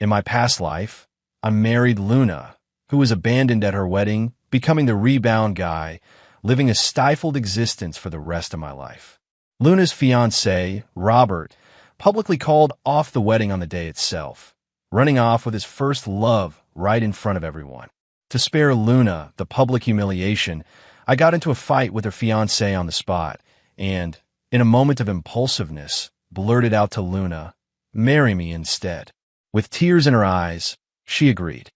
In my past life, I married Luna, who was abandoned at her wedding, becoming the rebound guy, living a stifled existence for the rest of my life. Luna's fiancé, Robert, publicly called off the wedding on the day itself, running off with his first love right in front of everyone. To spare Luna the public humiliation, I got into a fight with her fiancé on the spot, and, in a moment of impulsiveness, blurted out to Luna, "Marry me instead." With tears in her eyes, she agreed.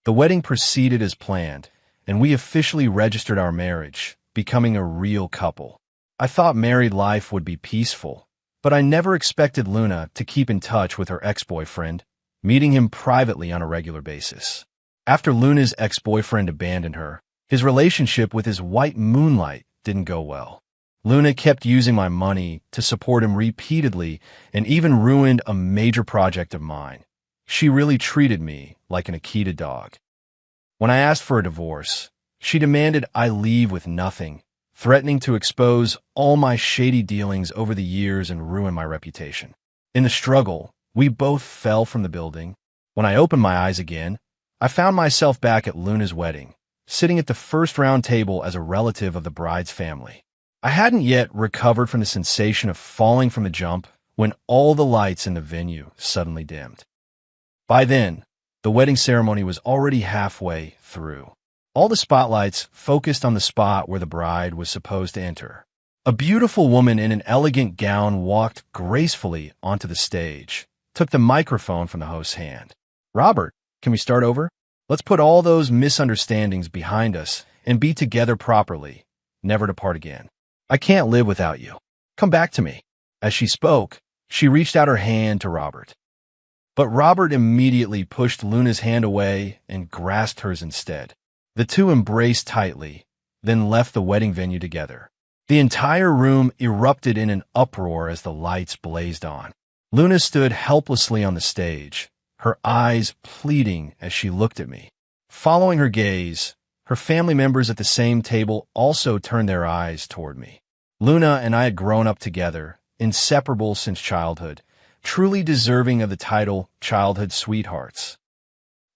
The wedding proceeded as planned, and we officially registered our marriage, becoming a real couple. I thought married life would be peaceful, but I never expected Luna to keep in touch with her ex-boyfriend, meeting him privately on a regular basis. After Luna's ex-boyfriend abandoned her, his relationship with his white moonlight didn't go well. Luna kept using my money to support him repeatedly and even ruined a major project of mine. She really treated me like an Akita dog. When I asked for a divorce, she demanded I leave with nothing, threatening to expose all my shady dealings over the years and ruin my reputation. In the struggle, we both fell from the building. When I opened my eyes again, I found myself back at Luna's wedding, sitting at the first round table as a relative of the bride's family. I hadn't yet recovered from the sensation of falling from the jump when all the lights in the venue suddenly dimmed. By then, the wedding ceremony was already halfway through. All the spotlights focused on the spot where the bride was supposed to enter. A beautiful woman in an elegant gown walked gracefully onto the stage, took the microphone from the host's hand. "Robert, can we start over? Let's put all those misunderstandings behind us and be together properly, never to part again. I can't live without you. Come back to me." As she spoke, she reached out her hand to Robert. But Robert immediately pushed Luna's hand away and grasped hers instead. The two embraced tightly, then left the wedding venue together. The entire room erupted in an uproar as the lights blazed on. Luna stood helplessly on the stage, her eyes pleading as she looked at me. Following her gaze, her family members at the same table also turned their eyes toward me. Luna and I had grown up together, inseparable since childhood, truly deserving of the title childhood sweethearts.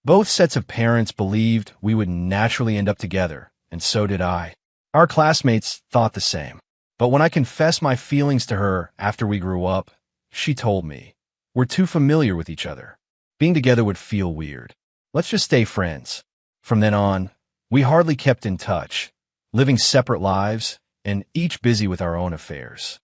Both sets of parents believed we would naturally end up together, and so did I. Our classmates thought the same. But when I confessed my feelings to her after we grew up, she told me, "We're too familiar with each other. Being together would feel weird. Let's just stay friends." From then on, we hardly kept in touch, living separate lives and each busy with our own affairs.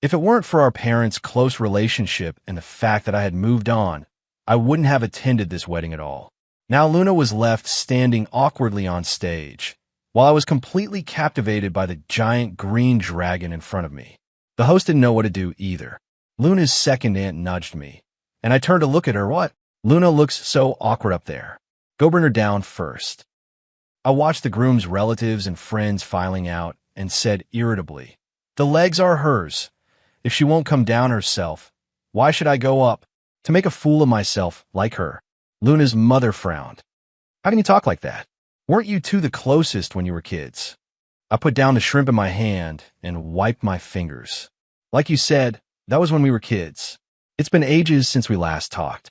If it weren't for our parents' close relationship and the fact that I had moved on, I wouldn't have attended this wedding at all. Now Luna was left standing awkwardly on stage, while I was completely captivated by the giant green dragon in front of me. The host didn't know what to do either. Luna's second aunt nudged me, and I turned to look at her. "What? Luna looks so awkward up there. Go bring her down first." I watched the groom's relatives and friends filing out and said irritably, "The legs are hers. If she won't come down herself, why should I go up? To make a fool of myself like her." Luna's mother frowned. "How can you talk like that? Weren't you two the closest when you were kids?" I put down the shrimp in my hand and wiped my fingers. "Like you said, that was when we were kids. It's been ages since we last talked.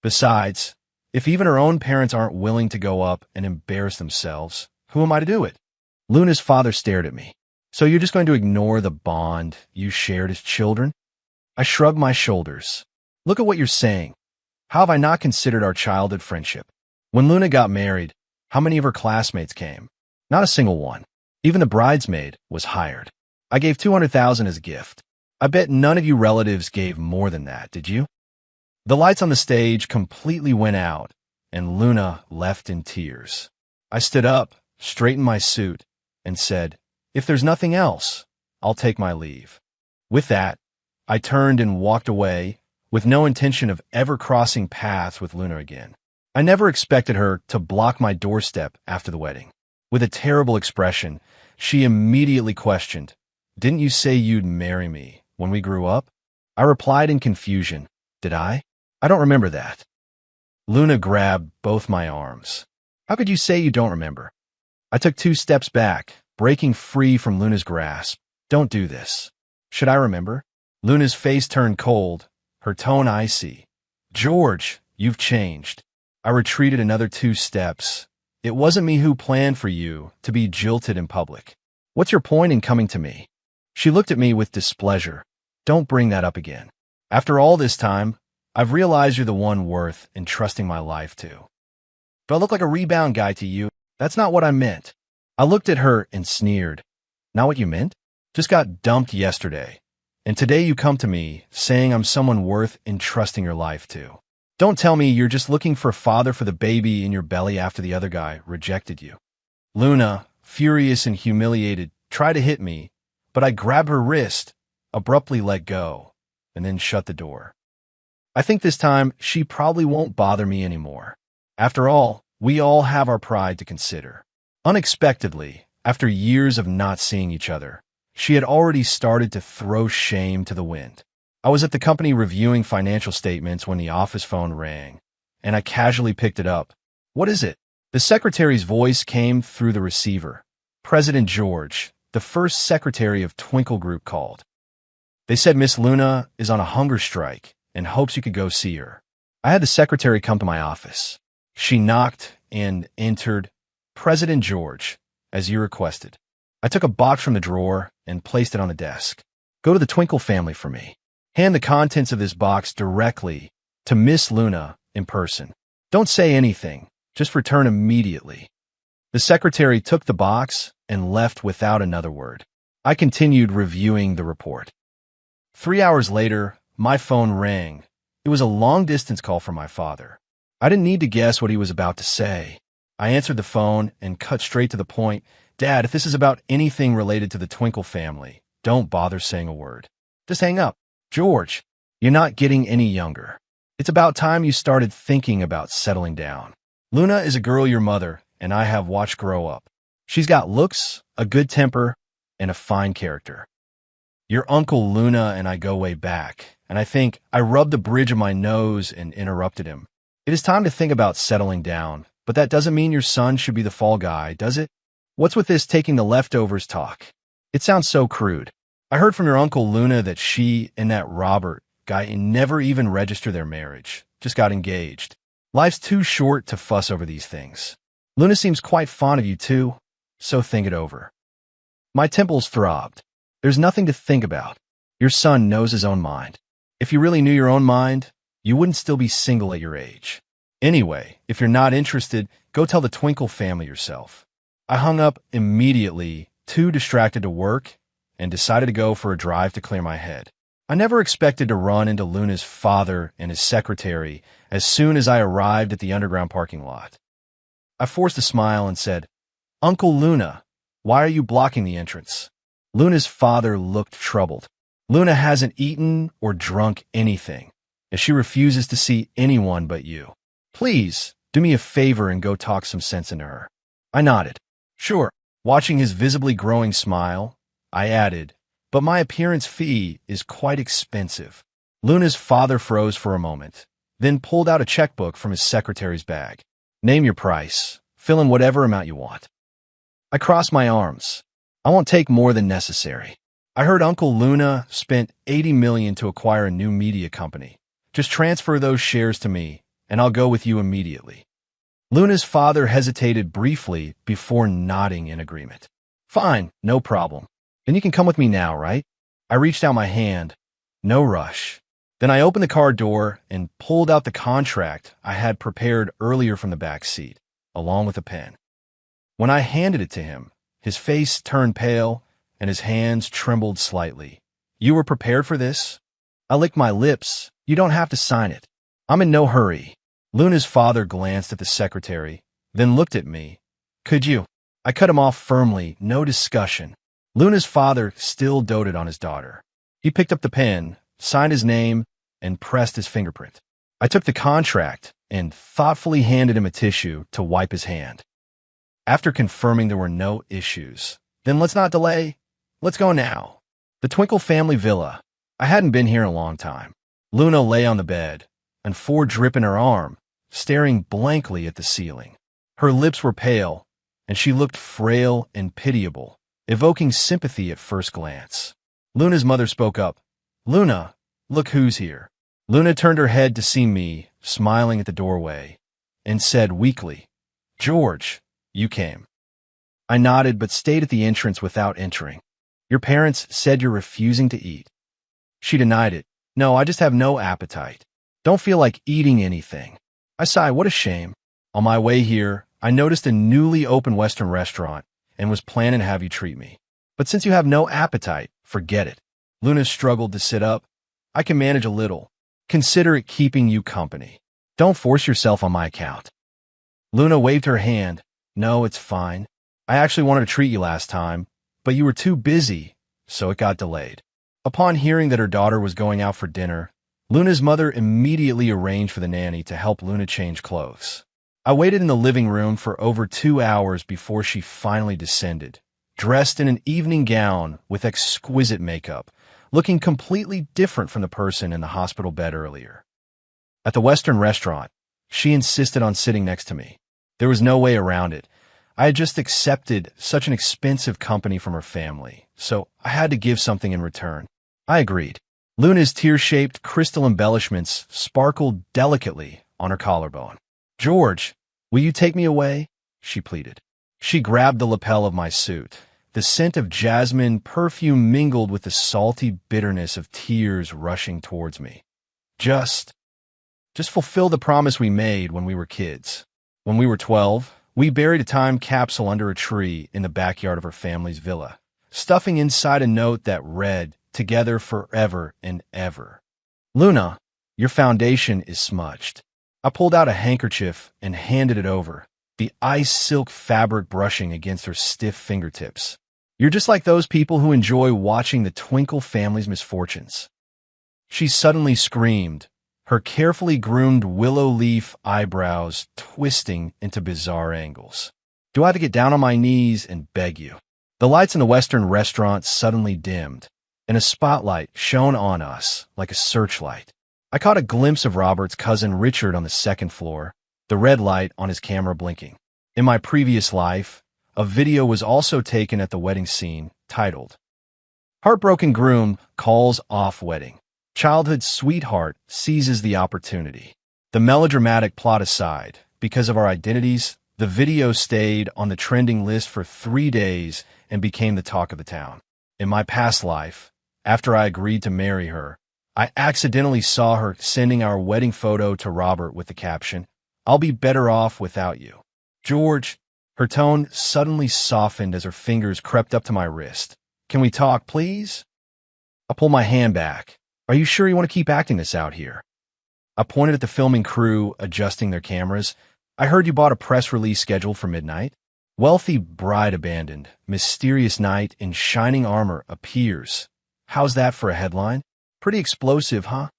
Besides, if even her own parents aren't willing to go up and embarrass themselves, who am I to do it?" Luna's father stared at me. "So you're just going to ignore the bond you shared as children?" I shrugged my shoulders. "Look at what you're saying. How have I not considered our childhood friendship? When Luna got married, how many of her classmates came? Not a single one. Even the bridesmaid was hired. I gave $200,000 as a gift. I bet none of you relatives gave more than that, did you?" The lights on the stage completely went out, and Luna left in tears. I stood up, straightened my suit, and said, "If there's nothing else, I'll take my leave." With that, I turned and walked away, with no intention of ever crossing paths with Luna again. I never expected her to block my doorstep after the wedding. With a terrible expression, she immediately questioned, "Didn't you say you'd marry me when we grew up?" I replied in confusion, "Did I? I don't remember that." Luna grabbed both my arms. "How could you say you don't remember?" I took 2 steps back, breaking free from Luna's grasp. "Don't do this." "Should I remember?" Luna's face turned cold, her tone icy. George, you've changed. I retreated another 2 steps. It wasn't me who planned for you to be jilted in public. What's your point in coming to me? She looked at me with displeasure. Don't bring that up again. After all this time, I've realized you're the one worth entrusting my life to. Do I look like a rebound guy to you? That's not what I meant. I looked at her and sneered. Not what you meant? Just got dumped yesterday. And today you come to me saying I'm someone worth entrusting your life to. Don't tell me you're just looking for a father for the baby in your belly after the other guy rejected you. Luna, furious and humiliated, tried to hit me, but I grabbed her wrist, abruptly let go, and then shut the door. I think this time she probably won't bother me anymore. After all, we all have our pride to consider. Unexpectedly, after years of not seeing each other, she had already started to throw shame to the wind. I was at the company reviewing financial statements when the office phone rang, and I casually picked it up. What is it? The secretary's voice came through the receiver. President George, the first secretary of Twinkle Group, called. They said Miss Luna is on a hunger strike and hopes you could go see her. I had the secretary come to my office. She knocked and entered. President George, as you requested. I took a box from the drawer and placed it on the desk. Go to the Twinkle family for me. Hand the contents of this box directly to Miss Luna in person. Don't say anything. Just return immediately. The secretary took the box and left without another word. I continued reviewing the report. 3 hours later, my phone rang. It was a long-distance call from my father. I didn't need to guess what he was about to say. I answered the phone and cut straight to the point. Dad, if this is about anything related to the Twinkle family, don't bother saying a word. Just hang up. George, you're not getting any younger. It's about time you started thinking about settling down. Luna is a girl your mother and I have watched grow up. She's got looks, a good temper, and a fine character. Your uncle Luna and I go way back, and I think I rubbed the bridge of my nose and interrupted him. It is time to think about settling down, but that doesn't mean your son should be the fall guy, does it? What's with this taking the leftovers talk? It sounds so crude. I heard from your uncle Luna that she and that Robert guy never even registered their marriage, just got engaged. Life's too short to fuss over these things. Luna seems quite fond of you too, so think it over. My temples throbbed. There's nothing to think about. Your son knows his own mind. If you really knew your own mind, you wouldn't still be single at your age. Anyway, if you're not interested, go tell the Twinkle family yourself. I hung up immediately, too distracted to work, and decided to go for a drive to clear my head. I never expected to run into Luna's father and his secretary as soon as I arrived at the underground parking lot. I forced a smile and said, Uncle Luna, why are you blocking the entrance? Luna's father looked troubled. Luna hasn't eaten or drunk anything, and she refuses to see anyone but you. Please, do me a favor and go talk some sense into her. I nodded. Sure. Watching his visibly growing smile, I added, but my appearance fee is quite expensive. Luna's father froze for a moment, then pulled out a checkbook from his secretary's bag. Name your price. Fill in whatever amount you want. I crossed my arms. I won't take more than necessary. I heard Uncle Luna spent $80 million to acquire a new media company. Just transfer those shares to me, and I'll go with you immediately. Luna's father hesitated briefly before nodding in agreement. Fine, no problem. Then you can come with me now, right? I reached out my hand. No rush. Then I opened the car door and pulled out the contract I had prepared earlier from the back seat, along with a pen. When I handed it to him, his face turned pale and his hands trembled slightly. You were prepared for this? I licked my lips. You don't have to sign it. I'm in no hurry. Luna's father glanced at the secretary, then looked at me. Could you? I cut him off firmly, no discussion. Luna's father still doted on his daughter. He picked up the pen, signed his name, and pressed his fingerprint. I took the contract and thoughtfully handed him a tissue to wipe his hand. After confirming there were no issues, then let's not delay. Let's go now. The Twinkle family villa. I hadn't been here in a long time. Luna lay on the bed, and four drip in her arm, staring blankly at the ceiling. Her lips were pale, and she looked frail and pitiable, evoking sympathy at first glance. Luna's mother spoke up. Luna, look who's here. Luna turned her head to see me, smiling at the doorway, and said weakly, "George, you came." I nodded but stayed at the entrance without entering. "Your parents said you're refusing to eat." She denied it. "No, I just have no appetite. Don't feel like eating anything." I sighed. What a shame. On my way here, I noticed a newly opened Western restaurant and was planning to have you treat me. But since you have no appetite, forget it. Luna struggled to sit up. "I can manage a little. Consider it keeping you company. Don't force yourself on my account." Luna waved her hand. "No, it's fine. I actually wanted to treat you last time, but you were too busy, so it got delayed." Upon hearing that her daughter was going out for dinner, Luna's mother immediately arranged for the nanny to help Luna change clothes. I waited in the living room for over 2 hours before she finally descended, dressed in an evening gown with exquisite makeup, looking completely different from the person in the hospital bed earlier. At the Western restaurant, she insisted on sitting next to me. There was no way around it. I had just accepted such an expensive company from her family, so I had to give something in return. I agreed. Luna's tear-shaped crystal embellishments sparkled delicately on her collarbone. "George, will you take me away?" she pleaded. She grabbed the lapel of my suit. The scent of jasmine perfume mingled with the salty bitterness of tears rushing towards me. Just fulfill the promise we made when we were kids. When we were 12, we buried a time capsule under a tree in the backyard of her family's villa, stuffing inside a note that read, "Together forever and ever." "Luna, your foundation is smudged." I pulled out a handkerchief and handed it over, the ice silk fabric brushing against her stiff fingertips. "You're just like those people who enjoy watching the Twinkle family's misfortunes." She suddenly screamed, her carefully groomed willow leaf eyebrows twisting into bizarre angles. "Do I have to get down on my knees and beg you?" The lights in the Western restaurant suddenly dimmed, and a spotlight shone on us like a searchlight. I caught a glimpse of Robert's cousin Richard on the second floor, the red light on his camera blinking. In my previous life, a video was also taken at the wedding scene, titled, "Heartbroken Groom Calls Off Wedding. Childhood Sweetheart Seizes the Opportunity." The melodramatic plot aside, because of our identities, the video stayed on the trending list for 3 days and became the talk of the town. In my past life, after I agreed to marry her, I accidentally saw her sending our wedding photo to Robert with the caption, "I'll be better off without you." "George," her tone suddenly softened as her fingers crept up to my wrist. "Can we talk, please?" I pulled my hand back. "Are you sure you want to keep acting this out here?" I pointed at the filming crew adjusting their cameras. "I heard you bought a press release scheduled for midnight." "Wealthy bride abandoned. Mysterious knight in shining armor appears." How's that for a headline? Pretty explosive, huh?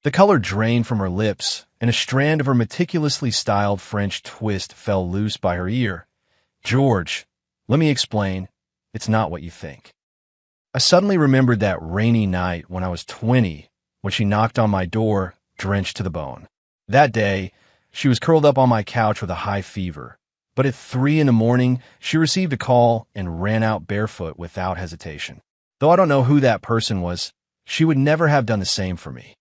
The color drained from her lips, and a strand of her meticulously styled French twist fell loose by her ear. "George, let me explain. It's not what you think." I suddenly remembered that rainy night when I was 20, when she knocked on my door, drenched to the bone. That day, she was curled up on my couch with a high fever, but at 3 in the morning, she received a call and ran out barefoot without hesitation. Though I don't know who that person was, she would never have done the same for me.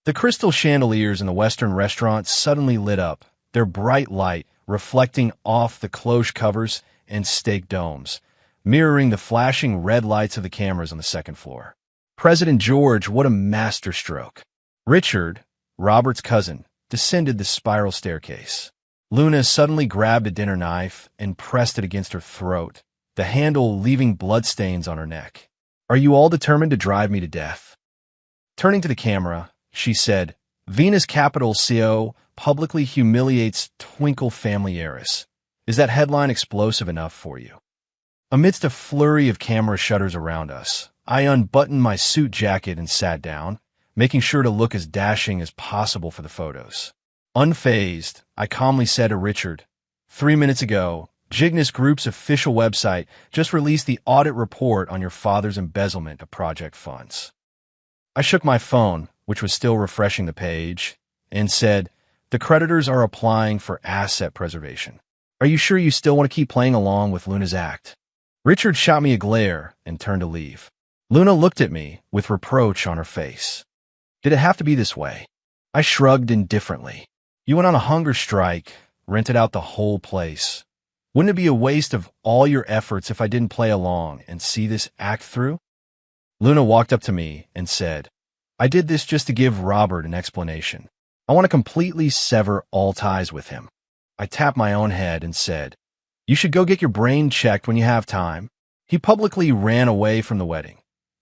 The crystal chandeliers in the Western restaurant suddenly lit up, their bright light reflecting off the cloche covers and steak domes, mirroring the flashing red lights of the cameras on the second floor. President George, what a masterstroke. Richard, Robert's cousin, descended the spiral staircase. Luna suddenly grabbed a dinner knife and pressed it against her throat, the handle leaving bloodstains on her neck. "Are you all determined to drive me to death?" Turning to the camera, she said, "Venus Capital CO publicly humiliates Twinkle family heiress. Is that headline explosive enough for you?" Amidst a flurry of camera shutters around us, I unbuttoned my suit jacket and sat down, making sure to look as dashing as possible for the photos. Unfazed, I calmly said to Richard, 3 minutes ago, Jignis Group's official website just released the audit report on your father's embezzlement of project funds." I shook my phone, which was still refreshing the page, and said, "The creditors are applying for asset preservation. Are you sure you still want to keep playing along with Luna's act?" Richard shot me a glare and turned to leave. Luna looked at me with reproach on her face. Did it have to be this way? I shrugged indifferently. You went on a hunger strike, rented out the whole place. Wouldn't it be a waste of all your efforts if I didn't play along and see this act through? Luna walked up to me and said, I did this just to give Robert an explanation. I want to completely sever all ties with him. I tapped my own head and said, you should go get your brain checked when you have time. He publicly ran away from the wedding,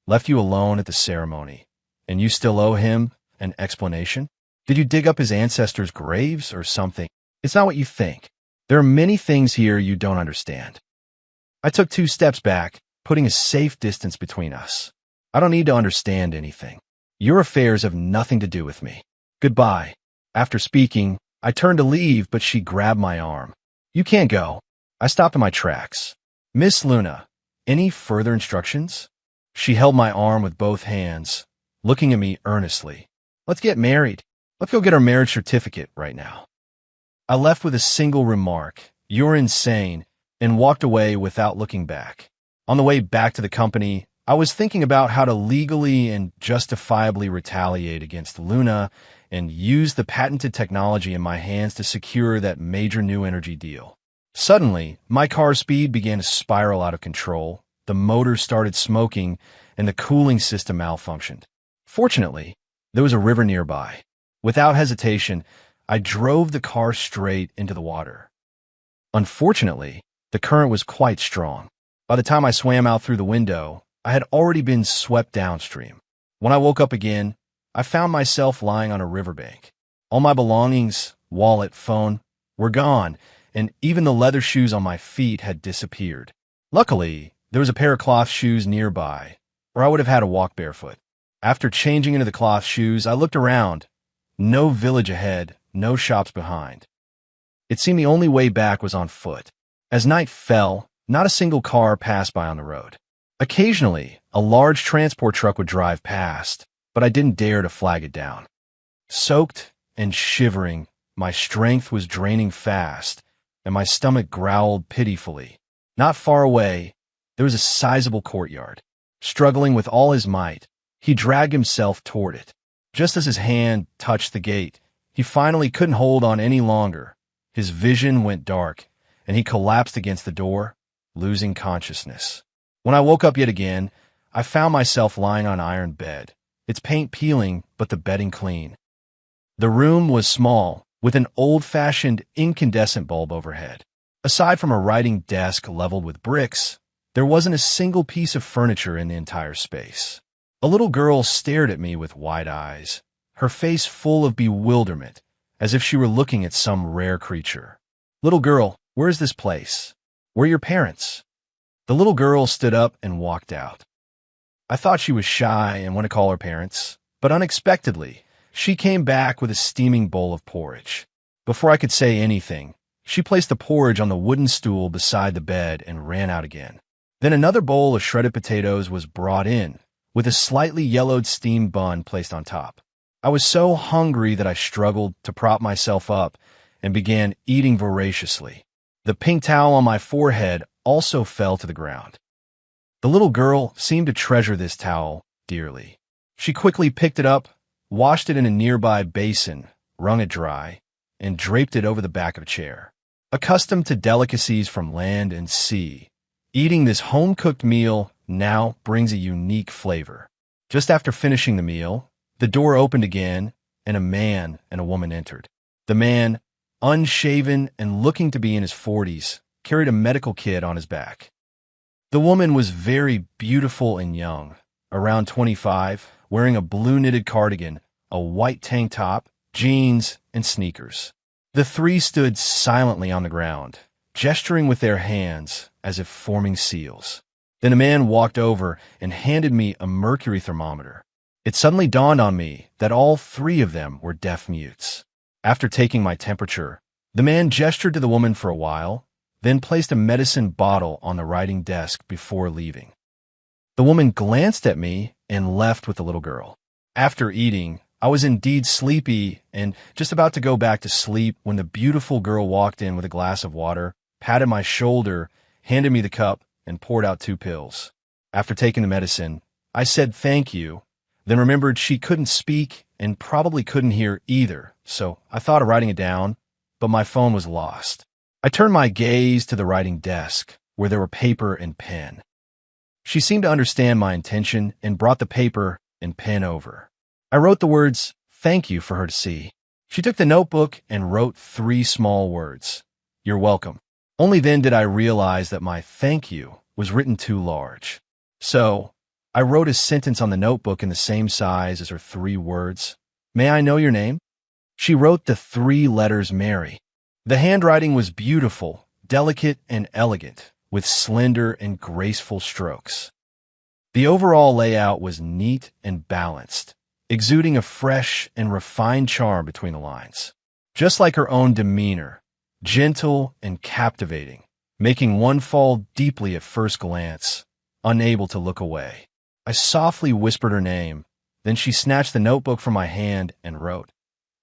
left you alone at the ceremony, and you still owe him an explanation? Did you dig up his ancestors' graves or something? It's not what you think. There are many things here you don't understand. I took 2 steps back, putting a safe distance between us. I don't need to understand anything. Your affairs have nothing to do with me. Goodbye. After speaking, I turned to leave, but she grabbed my arm. You can't go. I stopped in my tracks. Miss Luna, any further instructions? She held my arm with both hands, looking at me earnestly. Let's get married. Let's go get our marriage certificate right now. I left with a single remark, you're insane, and walked away without looking back. On the way back to the company, I was thinking about how to legally and justifiably retaliate against Luna and use the patented technology in my hands to secure that major new energy deal. Suddenly, my car's speed began to spiral out of control, the motor started smoking, and the cooling system malfunctioned. Fortunately, there was a river nearby. Without hesitation, I drove the car straight into the water. Unfortunately, the current was quite strong. By the time I swam out through the window, I had already been swept downstream. When I woke up again, I found myself lying on a riverbank. All my belongings, wallet, phone, were gone, and even the leather shoes on my feet had disappeared. Luckily, there was a pair of cloth shoes nearby, or I would have had to walk barefoot. After changing into the cloth shoes, I looked around. No village ahead, no shops behind. It seemed the only way back was on foot. As night fell, not a single car passed by on the road. Occasionally, a large transport truck would drive past, but I didn't dare to flag it down. Soaked and shivering, my strength was draining fast, and my stomach growled pitifully. Not far away, there was a sizable courtyard. Struggling with all his might, he dragged himself toward it. Just as his hand touched the gate, he finally couldn't hold on any longer. His vision went dark, and he collapsed against the door, losing consciousness. When I woke up yet again, I found myself lying on an iron bed, its paint peeling but the bedding clean. The room was small, with an old-fashioned incandescent bulb overhead. Aside from a writing desk leveled with bricks, there wasn't a single piece of furniture in the entire space. A little girl stared at me with wide eyes, her face full of bewilderment, as if she were looking at some rare creature. Little girl, where is this place? Where are your parents? The little girl stood up and walked out. I thought she was shy and went to call her parents, but unexpectedly, she came back with a steaming bowl of porridge. Before I could say anything, she placed the porridge on the wooden stool beside the bed and ran out again. Then another bowl of shredded potatoes was brought in, with a slightly yellowed steamed bun placed on top. I was so hungry that I struggled to prop myself up and began eating voraciously. The pink towel on my forehead also fell to the ground. The little girl seemed to treasure this towel dearly. She quickly picked it up, washed it in a nearby basin, wrung it dry, and draped it over the back of a chair. Accustomed to delicacies from land and sea, eating this home-cooked meal now brings a unique flavor. Just after finishing the meal, the door opened again, and a man and a woman entered. The man, unshaven and looking to be in his 40s, carried a medical kit on his back. The woman was very beautiful and young, around 25, wearing a blue knitted cardigan, a white tank top, jeans, and sneakers. The three stood silently on the ground, gesturing with their hands as if forming seals. Then a man walked over and handed me a mercury thermometer. It suddenly dawned on me that all three of them were deaf mutes. After taking my temperature, the man gestured to the woman for a while, then placed a medicine bottle on the writing desk before leaving. The woman glanced at me and left with the little girl. After eating, I was indeed sleepy and just about to go back to sleep when the beautiful girl walked in with a glass of water, patted my shoulder, handed me the cup, and poured out 2 pills. After taking the medicine, I said thank you, then remembered she couldn't speak and probably couldn't hear either, so I thought of writing it down, but my phone was lost. I turned my gaze to the writing desk, where there were paper and pen. She seemed to understand my intention and brought the paper and pen over. I wrote the words, "Thank you," for her to see. She took the notebook and wrote 3 small words. "You're welcome." Only then did I realize that my "thank you" was written too large. So, I wrote a sentence on the notebook in the same size as her 3 words. "May I know your name?" She wrote the 3 letters Mary. The handwriting was beautiful, delicate, and elegant, with slender and graceful strokes. The overall layout was neat and balanced, exuding a fresh and refined charm between the lines. Just like her own demeanor, gentle and captivating, making one fall deeply at first glance, unable to look away. I softly whispered her name, then she snatched the notebook from my hand and wrote,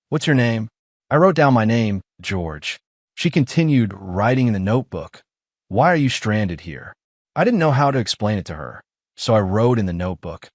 "What's your name?" I wrote down my name, George. She continued writing in the notebook, "Why are you stranded here?" I didn't know how to explain it to her, so I wrote in the notebook,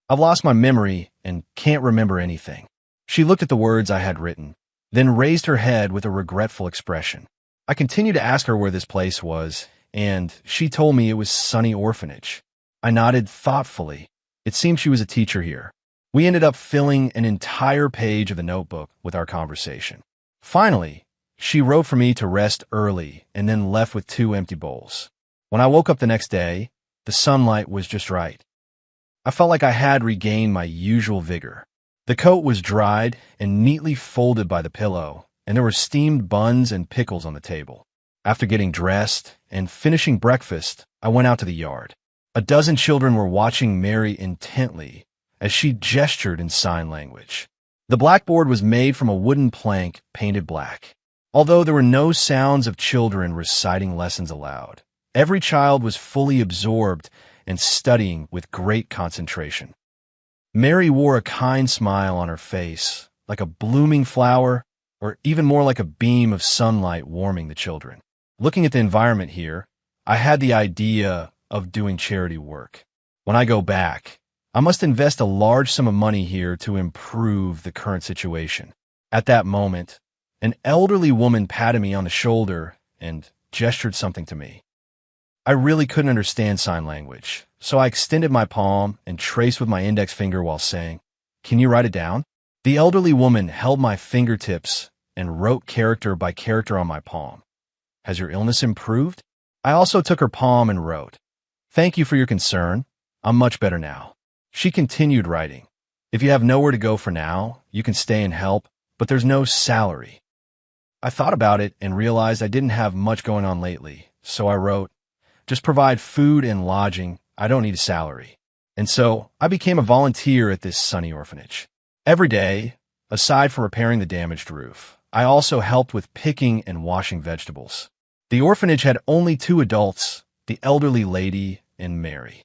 "I've lost my memory and can't remember anything." She looked at the words I had written, then raised her head with a regretful expression. I continued to ask her where this place was, and she told me it was Sunny Orphanage. I nodded thoughtfully. It seemed she was a teacher here. We ended up filling an entire page of the notebook with our conversation. Finally, she wrote for me to rest early and then left with 2 empty bowls. When I woke up the next day, the sunlight was just right. I felt like I had regained my usual vigor. The coat was dried and neatly folded by the pillow, and there were steamed buns and pickles on the table. After getting dressed and finishing breakfast, I went out to the yard. A dozen children were watching Mary intently as she gestured in sign language. The blackboard was made from a wooden plank painted black. Although there were no sounds of children reciting lessons aloud, every child was fully absorbed and studying with great concentration. Mary wore a kind smile on her face, like a blooming flower, or even more like a beam of sunlight warming the children. Looking at the environment here, I had the idea of doing charity work. When I go back, I must invest a large sum of money here to improve the current situation. At that moment, an elderly woman patted me on the shoulder and gestured something to me. I really couldn't understand sign language, so I extended my palm and traced with my index finger while saying, "Can you write it down?" The elderly woman held my fingertips and wrote character by character on my palm. "Has your illness improved?" I also took her palm and wrote, "Thank you for your concern. I'm much better now." She continued writing, "If you have nowhere to go for now, you can stay and help, but there's no salary." I thought about it and realized I didn't have much going on lately, so I wrote, "Just provide food and lodging. I don't need a salary." And so I became a volunteer at this Sunny Orphanage. Every day, aside from repairing the damaged roof, I also helped with picking and washing vegetables. The orphanage had only 2 adults, the elderly lady and Mary.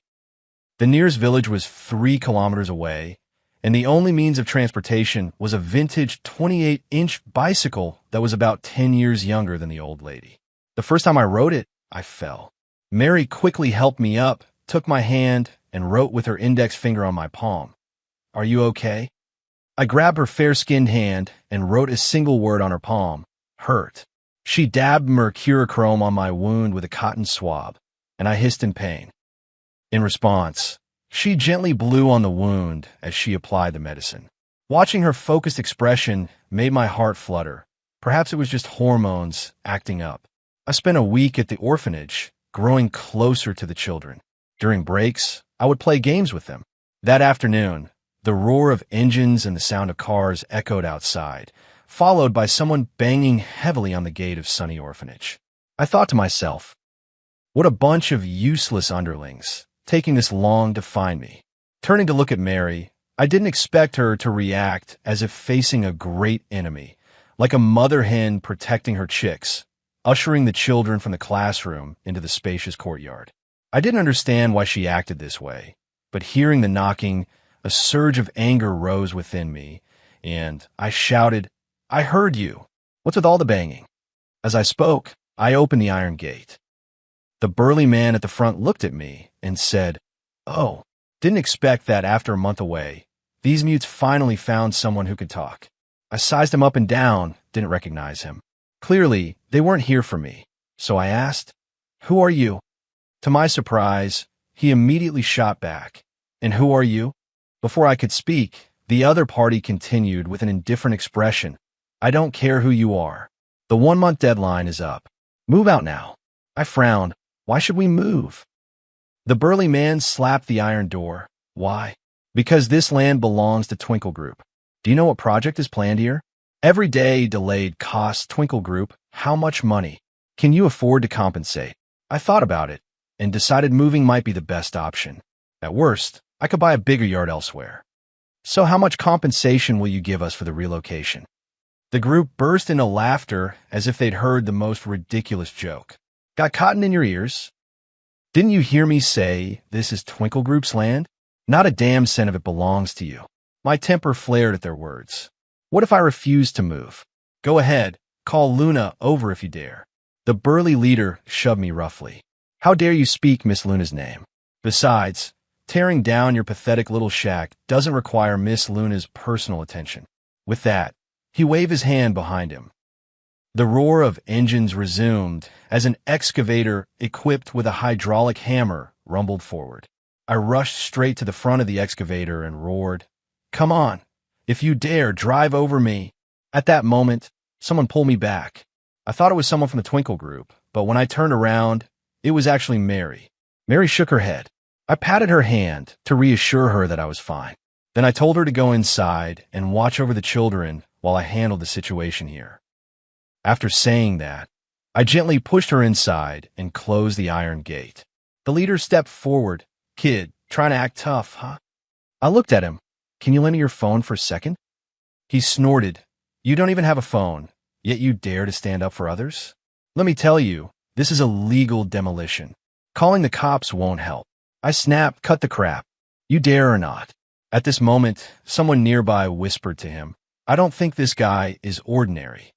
The nearest village was 3 kilometers away, and the only means of transportation was a vintage 28-inch bicycle that was about 10 years younger than the old lady. The first time I rode it, I fell. Mary quickly helped me up, took my hand, and wrote with her index finger on my palm, "Are you okay?" I grabbed her fair-skinned hand and wrote a single word on her palm, "Hurt." She dabbed mercurochrome on my wound with a cotton swab, and I hissed in pain. In response, she gently blew on the wound as she applied the medicine. Watching her focused expression made my heart flutter. Perhaps it was just hormones acting up. I spent a week at the orphanage, growing closer to the children. During breaks, I would play games with them. That afternoon, the roar of engines and the sound of cars echoed outside, followed by someone banging heavily on the gate of Sunny Orphanage. I thought to myself, what a bunch of useless underlings, taking this long to find me. Turning to look at Mary, I didn't expect her to react as if facing a great enemy, like a mother hen protecting her chicks, ushering the children from the classroom into the spacious courtyard. I didn't understand why she acted this way, but hearing the knocking, a surge of anger rose within me, and I shouted, "I heard you. What's with all the banging?" As I spoke, I opened the iron gate. The burly man at the front looked at me and said, "Oh, Didn't expect that after a month away, these mutes finally found someone who could talk. I sized him up and down, didn't recognize him. Clearly, they weren't here for me, so I asked, "Who are you?" To my surprise, he immediately shot back, "And who are you?" Before I could speak, the other party continued with an indifferent expression, "I don't care who you are. The 1-month deadline is up. Move out now." I frowned. "Why should we move?" The burly man slapped the iron door. "Why?" "Because this land belongs to Twinkle Group. Do you know what project is planned here? Every day delayed costs Twinkle Group how much money? Can you afford to compensate?" I thought about it and decided moving might be the best option. At worst, I could buy a bigger yard elsewhere. "So how much compensation will you give us for the relocation?" The group burst into laughter as if they'd heard the most ridiculous joke. "Got cotton in your ears? Didn't you hear me say this is Twinkle Group's land? Not a damn cent of it belongs to you." My temper flared at their words. "What if I refuse to move?" "Go ahead, call Luna over if you dare." The burly leader shoved me roughly. "How dare you speak Miss Luna's name? Besides, tearing down your pathetic little shack doesn't require Miss Luna's personal attention." With that, he waved his hand behind him. The roar of engines resumed as an excavator equipped with a hydraulic hammer rumbled forward. I rushed straight to the front of the excavator and roared, "Come on, if you dare drive over me." At that moment, someone pulled me back. I thought it was someone from the Twinkle Group, but when I turned around, it was actually Mary. Mary shook her head. I patted her hand to reassure her that I was fine. Then I told her to go inside and watch over the children while I handled the situation here. After saying that, I gently pushed her inside and closed the iron gate. The leader stepped forward. "Kid, trying to act tough, huh?" I looked at him. "Can you lend me your phone for a second?" He snorted. "You don't even have a phone, yet you dare to stand up for others? Let me tell you, this is a legal demolition. Calling the cops won't help." I snapped, "Cut the crap. You dare or not." At this moment, someone nearby whispered to him, "I don't think this guy is ordinary.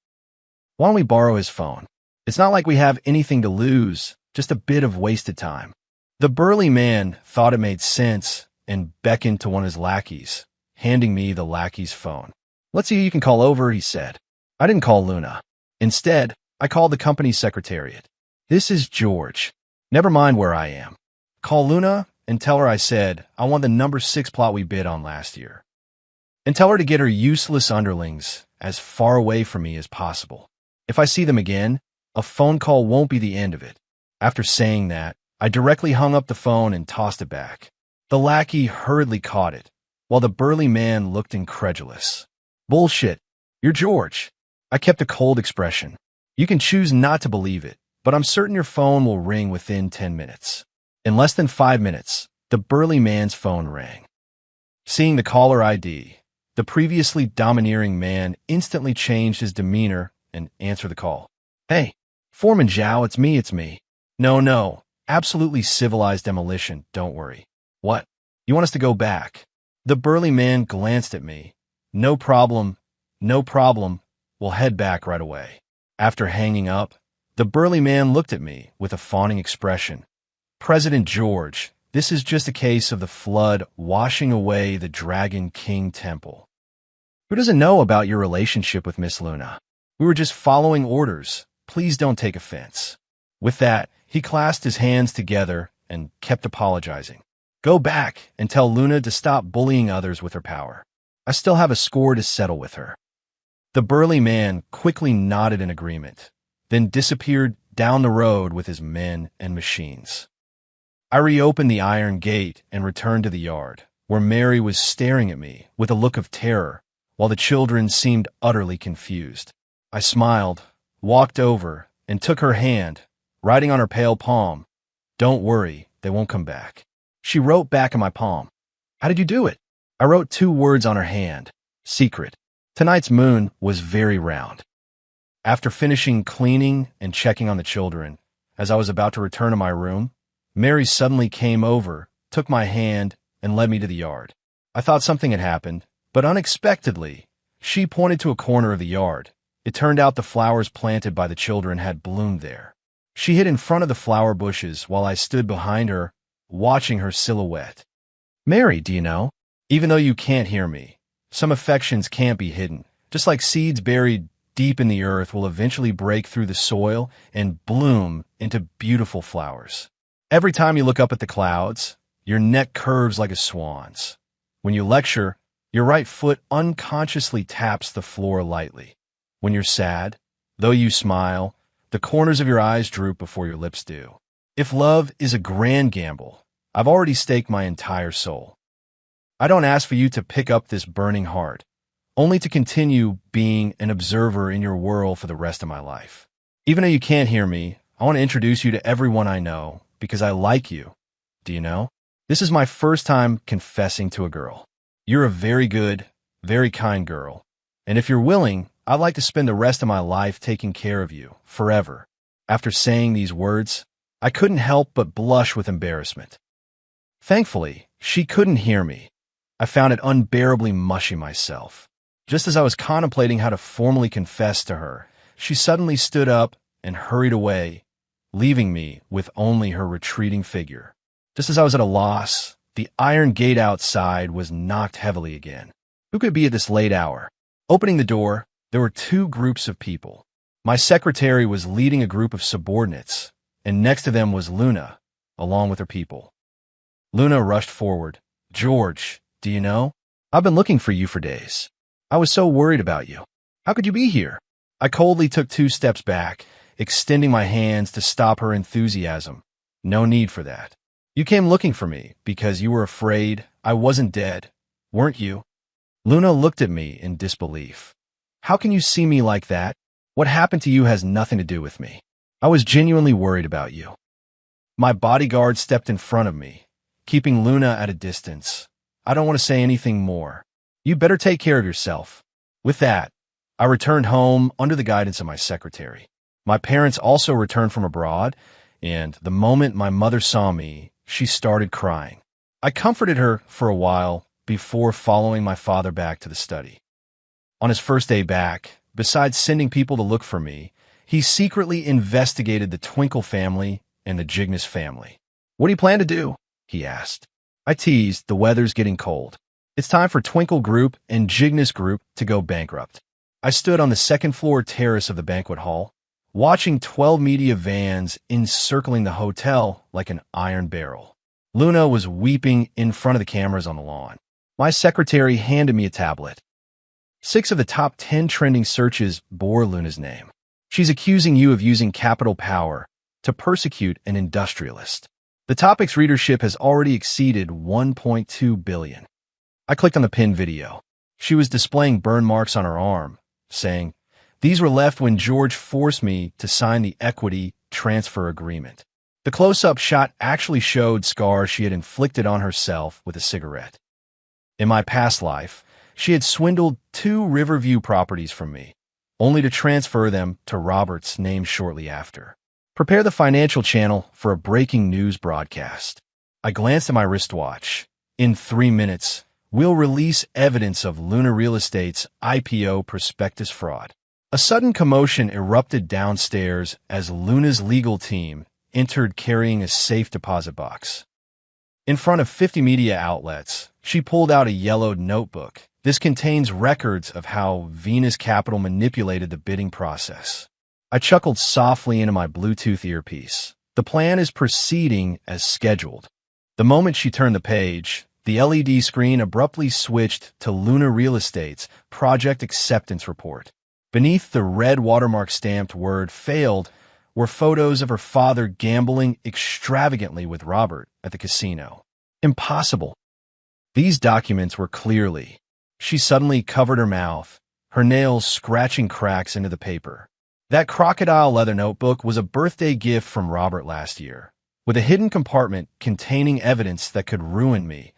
Why don't we borrow his phone? It's not like we have anything to lose, just a bit of wasted time." The burly man thought it made sense and beckoned to one of his lackeys, handing me the lackey's phone. "Let's see who you can call over," he said. I didn't call Luna. Instead, I called the company's secretariat. "This is George. Never mind where I am. Call Luna and tell her I said I want the number 6 plot we bid on last year. And tell her to get her useless underlings as far away from me as possible. If I see them again, a phone call won't be the end of it." After saying that, I directly hung up the phone and tossed it back. The lackey hurriedly caught it, while the burly man looked incredulous. "Bullshit. You're George." I kept a cold expression. "You can choose not to believe it, but I'm certain your phone will ring within 10 minutes. In less than 5 minutes, the burly man's phone rang. Seeing the caller ID, the previously domineering man instantly changed his demeanor and answered the call. "Hey, Foreman Zhao, it's me. No, absolutely civilized demolition, don't worry." "What? You want us to go back?" The burly man glanced at me. No problem. We'll head back right away." After hanging up, the burly man looked at me with a fawning expression. "President George, this is just a case of the flood washing away the Dragon King Temple. Who doesn't know about your relationship with Miss Luna? We were just following orders. Please don't take offense." With that, he clasped his hands together and kept apologizing. "Go back and tell Luna to stop bullying others with her power. I still have a score to settle with her." The burly man quickly nodded in agreement, then disappeared down the road with his men and machines. I reopened the iron gate and returned to the yard, where Mary was staring at me with a look of terror, while the children seemed utterly confused. I smiled, walked over, and took her hand, writing on her pale palm, "Don't worry, they won't come back." She wrote back in my palm. "How did you do it?" I wrote 2 words on her hand, "Secret." Tonight's moon was very round. After finishing cleaning and checking on the children, as I was about to return to my room, Mary suddenly came over, took my hand, and led me to the yard. I thought something had happened, but unexpectedly, she pointed to a corner of the yard. It turned out the flowers planted by the children had bloomed there. She hid in front of the flower bushes while I stood behind her, watching her silhouette. Mary, do you know? Even though you can't hear me, some affections can't be hidden. Just like seeds buried deep in the earth will eventually break through the soil and bloom into beautiful flowers. Every time you look up at the clouds, your neck curves like a swan's. When you lecture, your right foot unconsciously taps the floor lightly. When you're sad, though you smile, the corners of your eyes droop before your lips do. If love is a grand gamble, I've already staked my entire soul. I don't ask for you to pick up this burning heart, only to continue being an observer in your world for the rest of my life. Even though you can't hear me, I want to introduce you to everyone I know because I like you. Do you know? This is my first time confessing to a girl. You're a very good, very kind girl, and if you're willing, I'd like to spend the rest of my life taking care of you, forever. After saying these words, I couldn't help but blush with embarrassment. Thankfully, she couldn't hear me. I found it unbearably mushy myself. Just as I was contemplating how to formally confess to her, she suddenly stood up and hurried away, leaving me with only her retreating figure. Just as I was at a loss, the iron gate outside was knocked heavily again. Who could be at this late hour? Opening the door, there were two groups of people. My secretary was leading a group of subordinates, and next to them was Luna, along with her people. Luna rushed forward. "George, do you know? I've been looking for you for days. I was so worried about you. How could you be here?" I coldly took 2 steps back, extending my hands to stop her enthusiasm. "No need for that. You came looking for me because you were afraid I wasn't dead, weren't you?" Luna looked at me in disbelief. "How can you see me like that? What happened to you has nothing to do with me. I was genuinely worried about you." My bodyguard stepped in front of me, keeping Luna at a distance. "I don't want to say anything more. You better take care of yourself." With that, I returned home under the guidance of my secretary. My parents also returned from abroad, and the moment my mother saw me, she started crying. I comforted her for a while before following my father back to the study. On his first day back, besides sending people to look for me, he secretly investigated the Twinkle family and the Jignis family. "What do you plan to do?" he asked. I teased, "The weather's getting cold. It's time for Twinkle Group and Jignis Group to go bankrupt." I stood on the second-floor terrace of the banquet hall, watching 12 media vans encircling the hotel like an iron barrel. Luna was weeping in front of the cameras on the lawn. My secretary handed me a tablet. 6 of the top 10 trending searches bore Luna's name. "She's accusing you of using capital power to persecute an industrialist." The topic's readership has already exceeded 1.2 billion. I clicked on the pinned video. She was displaying burn marks on her arm, saying, "These were left when George forced me to sign the equity transfer agreement." The close-up shot actually showed scars she had inflicted on herself with a cigarette. In my past life, she had swindled 2 Riverview properties from me, only to transfer them to Robert's name shortly after. Prepare the financial channel for a breaking news broadcast. I glanced at my wristwatch. In 3 minutes, we'll release evidence of Luna Real Estate's IPO prospectus fraud. A sudden commotion erupted downstairs as Luna's legal team entered carrying a safe deposit box. In front of 50 media outlets, she pulled out a yellowed notebook. "This contains records of how Venus Capital manipulated the bidding process." I chuckled softly into my Bluetooth earpiece. The plan is proceeding as scheduled. The moment she turned the page, the LED screen abruptly switched to Luna Real Estate's project acceptance report. Beneath the red watermark stamped word "failed" were photos of her father gambling extravagantly with Robert at the casino. Impossible. These documents were clearly. She suddenly covered her mouth, her nails scratching cracks into the paper. That crocodile leather notebook was a birthday gift from Robert last year, with a hidden compartment containing evidence that could ruin me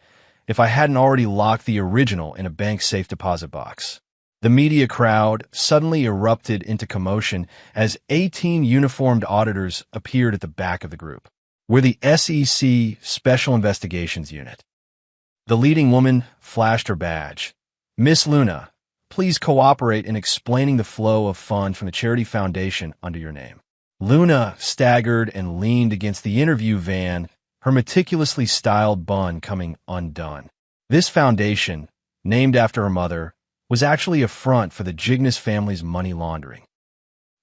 if I hadn't already locked the original in a bank safe deposit box. The media crowd suddenly erupted into commotion as 18 uniformed auditors appeared at the back of the group. "We're the SEC Special Investigations Unit." The leading woman flashed her badge. "Miss Luna, please cooperate in explaining the flow of funds from the charity foundation under your name." Luna staggered and leaned against the interview van, her meticulously styled bun coming undone. This foundation, named after her mother, was actually a front for the Jignis family's money laundering.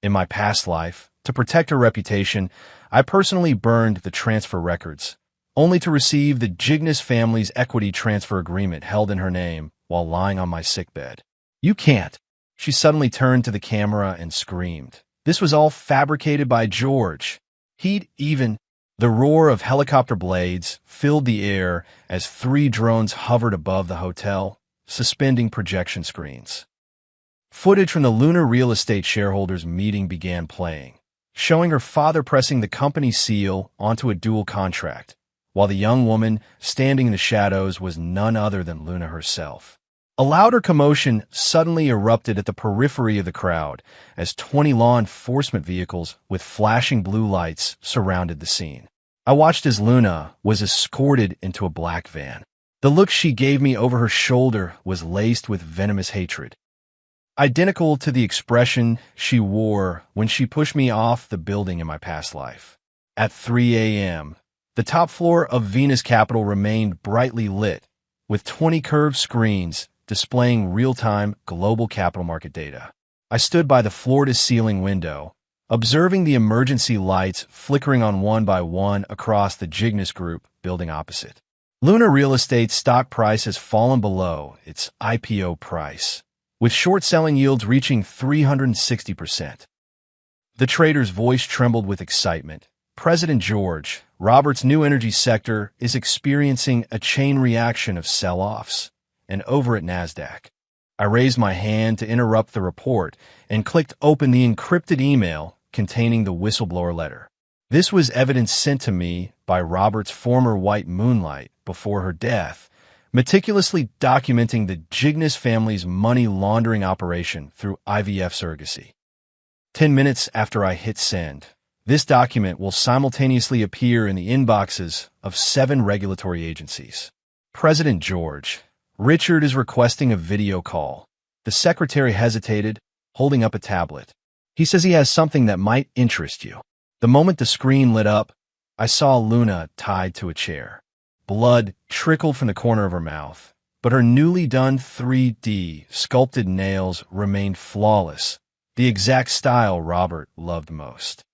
In my past life, to protect her reputation, I personally burned the transfer records, only to receive the Jignis family's equity transfer agreement held in her name while lying on my sickbed. "You can't!" She suddenly turned to the camera and screamed. "This was all fabricated by George. He'd even—" The roar of helicopter blades filled the air as 3 drones hovered above the hotel, suspending projection screens. Footage from the Luna real estate shareholders' meeting began playing, showing her father pressing the company's seal onto a dual contract, while the young woman standing in the shadows was none other than Luna herself. A louder commotion suddenly erupted at the periphery of the crowd as 20 law enforcement vehicles with flashing blue lights surrounded the scene. I watched as Luna was escorted into a black van. The look she gave me over her shoulder was laced with venomous hatred, identical to the expression she wore when she pushed me off the building in my past life. At 3 a.m., the top floor of Venus Capital remained brightly lit, with 20 curved screens displaying real-time global capital market data. I stood by the floor-to-ceiling window, observing the emergency lights flickering on one by one across the Jignis Group building opposite. Luna Real Estate's stock price has fallen below its IPO price, with short-selling yields reaching 360%. The trader's voice trembled with excitement. "President George, Robert's new energy sector is experiencing a chain reaction of sell-offs, and over at NASDAQ." I raised my hand to interrupt the report and clicked open the encrypted email containing the whistleblower letter. This was evidence sent to me by Robert's former white moonlight before her death, meticulously documenting the Jignis family's money laundering operation through IVF surrogacy. 10 minutes after I hit send, this document will simultaneously appear in the inboxes of 7 regulatory agencies. "President George, Richard is requesting a video call." The secretary hesitated, holding up a tablet. "He says he has something that might interest you." The moment the screen lit up, I saw Luna tied to a chair. Blood trickled from the corner of her mouth, but her newly done 3D sculpted nails remained flawless, the exact style Robert loved most.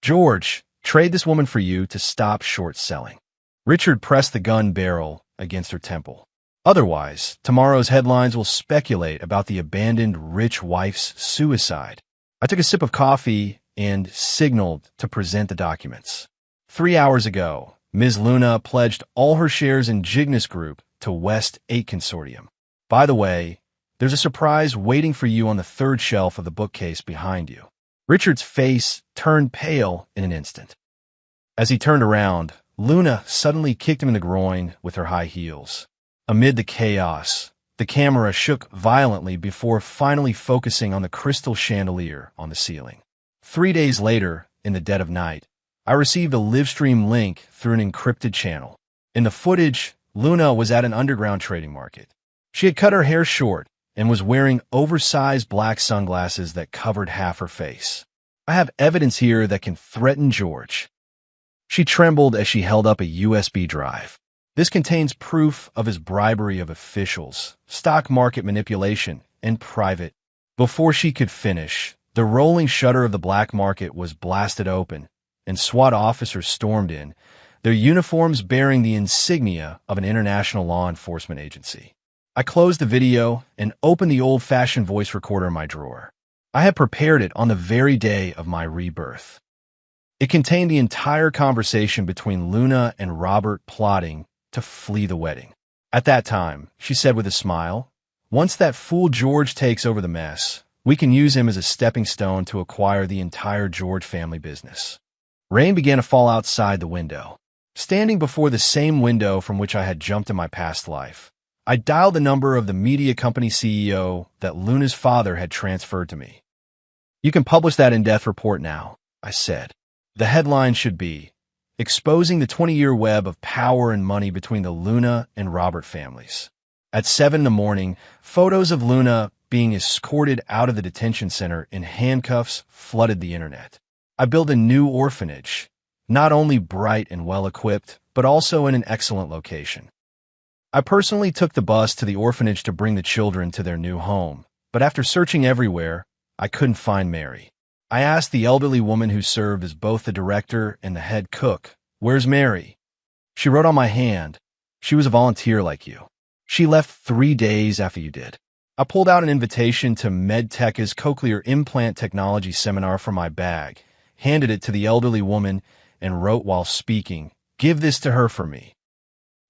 "George, trade this woman for you to stop short selling." Richard pressed the gun barrel against her temple. "Otherwise, tomorrow's headlines will speculate about the abandoned rich wife's suicide." I took a sip of coffee and signaled to present the documents. 3 hours ago, Ms. Luna pledged all her shares in Jignis Group to West 8 Consortium. By the way, there's a surprise waiting for you on the 3rd shelf of the bookcase behind you. Richard's face turned pale in an instant. As he turned around, Luna suddenly kicked him in the groin with her high heels. Amid the chaos, the camera shook violently before finally focusing on the crystal chandelier on the ceiling. 3 days later, in the dead of night, I received a livestream link through an encrypted channel. In the footage, Luna was at an underground trading market. She had cut her hair short and was wearing oversized black sunglasses that covered half her face. "I have evidence here that can threaten George." She trembled as she held up a USB drive. "This contains proof of his bribery of officials, stock market manipulation, and private." Before she could finish, the rolling shutter of the black market was blasted open, and SWAT officers stormed in, their uniforms bearing the insignia of an international law enforcement agency. I closed the video and opened the old-fashioned voice recorder in my drawer. I had prepared it on the very day of my rebirth. It contained the entire conversation between Luna and Robert plotting to flee the wedding. At that time, she said with a smile, "Once that fool George takes over the mess, we can use him as a stepping stone to acquire the entire George family business." Rain began to fall outside the window. Standing before the same window from which I had jumped in my past life, I dialed the number of the media company CEO that Luna's father had transferred to me. "You can publish that in-depth report now," I said. The headline should be, "Exposing the 20-year web of power and money between the Luna and Robert families." At 7 in the morning, photos of Luna being escorted out of the detention center in handcuffs flooded the internet. I built a new orphanage, not only bright and well-equipped, but also in an excellent location. I personally took the bus to the orphanage to bring the children to their new home, but after searching everywhere, I couldn't find Mary. I asked the elderly woman who served as both the director and the head cook, "Where's Mary?" She wrote on my hand, "She was a volunteer like you. She left 3 days after you did." I pulled out an invitation to MedTech's cochlear implant technology seminar from my bag, handed it to the elderly woman, and wrote while speaking, "Give this to her for me.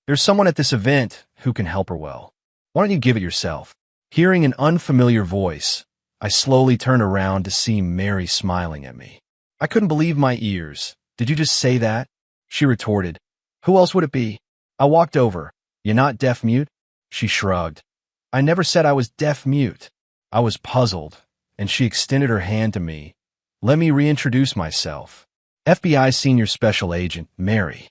There's someone at this event who can help her well. Why don't you give it yourself?" Hearing an unfamiliar voice, I slowly turned around to see Mary smiling at me. I couldn't believe my ears. "Did you just say that?" She retorted. "Who else would it be?" I walked over. "You not deaf-mute?" She shrugged. "I never said I was deaf-mute." I was puzzled, and she extended her hand to me. "Let me reintroduce myself. FBI Senior Special Agent Mary.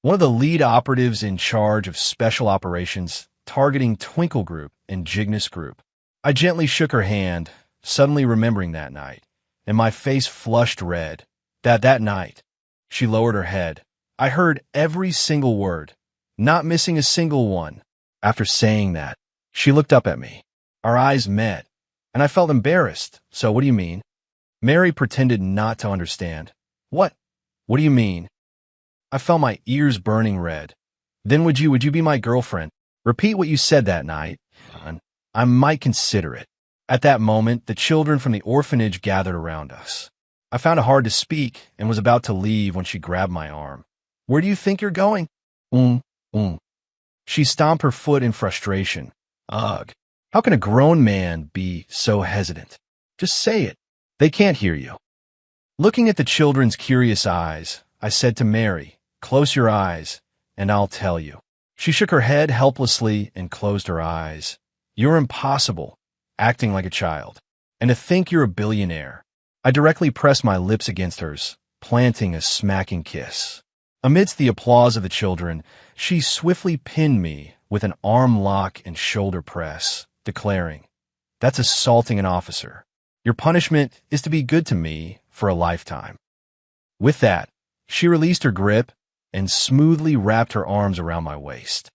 One of the lead operatives in charge of special operations targeting Twinkle Group and Jignis Group." I gently shook her hand, suddenly remembering that night, and my face flushed red. That night. She lowered her head. I heard every single word, not missing a single one. After saying that, she looked up at me. Our eyes met, and I felt embarrassed. "So what do you mean?" Mary pretended not to understand. What do you mean?" I felt my ears burning red. "Then would you be my girlfriend? Repeat what you said that night. I might consider it." At that moment, the children from the orphanage gathered around us. I found it hard to speak and was about to leave when she grabbed my arm. "Where do you think you're going?" She stomped her foot in frustration. Ugh. How can a grown man be so hesitant? Just say it. They can't hear you. Looking at the children's curious eyes, I said to Mary, "Close your eyes, and I'll tell you." She shook her head helplessly and closed her eyes. "You're impossible, acting like a child. And to think you're a billionaire." I directly pressed my lips against hers, planting a smacking kiss. Amidst the applause of the children, she swiftly pinned me with an arm lock and shoulder press, declaring, "That's assaulting an officer. Your punishment is to be good to me for a lifetime." With that, she released her grip and smoothly wrapped her arms around my waist.